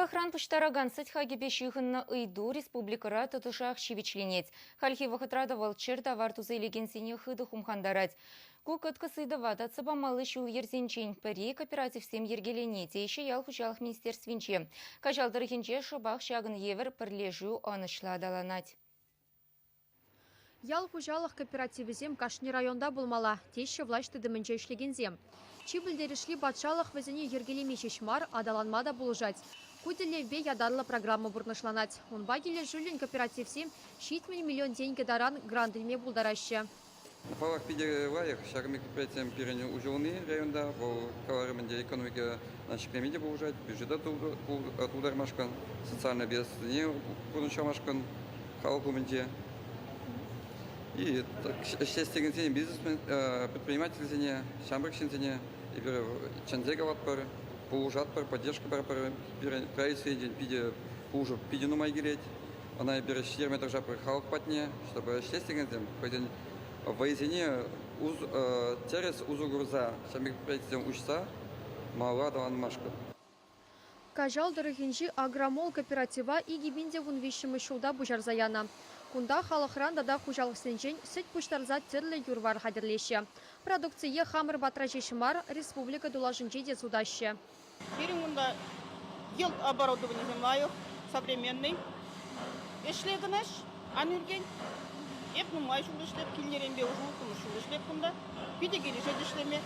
Халахран пуштараган сыть хагибешихынна ыйду республикара тутышах чивичленец. Хальхи вахытрада валчер товар тузайлеген сене хыды хумхандарать. Кукыт кысыды вата цыбамалы шул ерзенчен пэри кооператив сем ергелене тейші ял хучалық министерственче. Кажалдырыхенче шыбақ шагын евер пірлежу анышладаланать. Ял хужалық кооперативізем Кашни районда болмала, тейші влашты дымынча ішлегензем. Чибілдерішлі батшалық візіне ергелеме шешмар адаланмада болжать. Куделевбе ядарлы программа бұрнышланать. Онба келе жүлін кооперативсем 70 миллион деньги даран грантылме булдарашы. Фалах пиде лаях, шагами кооперативем пирене ужылны районда, бұл каларымынде экономика нашей клемеде болжать, бюджета тудармашкан, социальное бедствие бұрнышамашкан, халкумынде. И счастье гензене бизнесмен, предприниматель зене, шамбрик зене, и чандеговат пар, поужат пар, поддержка пар, правительство день пиде поужу пиде ну майгилеть, она и берет шерме также пар халк патне, чтобы счастье гензем, пойден в зене терес узугурза, шамбрик правительством учса, мала даван машка. Кажал дорогинжи агромол кооператива и гибинде вун вещимы шулда бужарзаяна. Кунда халахранда да хужалық сенчен сүт пуштарза түрлі юрвар хадерлеші. Продукция хамыр батражешімар республика дулажынче де судашы. Перемунда ел оборудование землаю, современный. Эшлегінаш, анырген. Эпнің май шулышлеп, келнеренбе ұжылтымы шулышлеп күнда. Пидегелі жедішлеме.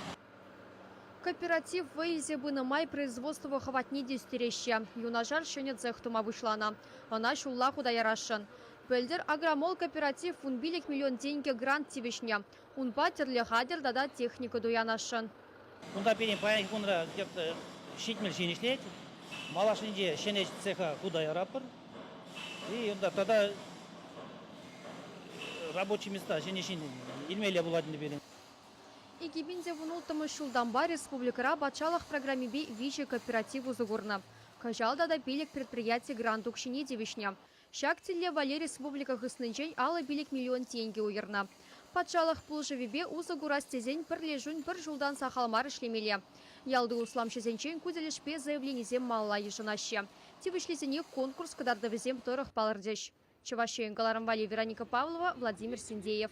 Кооператив выезе май производство хватни дестереща. Юнажар шөнет зехтума вышлана. Она шулла куда ярашын. Пөлдер агромол кооператив унбилек миллион деньги грант тивишня. Унпа терле хадер дада техника дуянашын. Унда перен паян кунра где-то щитмель шенешлеть. Малашнинде шенеч цеха куда ярапыр. И тогда рабочие места шенешин илмеле буладын берен. Игибинде вунултымы шулдамба республикара батшалық программебе виче кооперативу загурна. Кажалда да билек предприятие грантук шине девишня. Шактилле вале республика хыснынчен алы билек миллион тенге уйырна. Патшалық пулжевебе узагура стезень пірлежун пір жылдан сахалмар ішлемеле. Ялды услам шезенчен куделешпе заявленизем малла ежынаще. Тивишлезене конкурс кадардавизем торых палырдеш. Чувашен Галарамвали Вероника Павлова, Владимир Синдеев.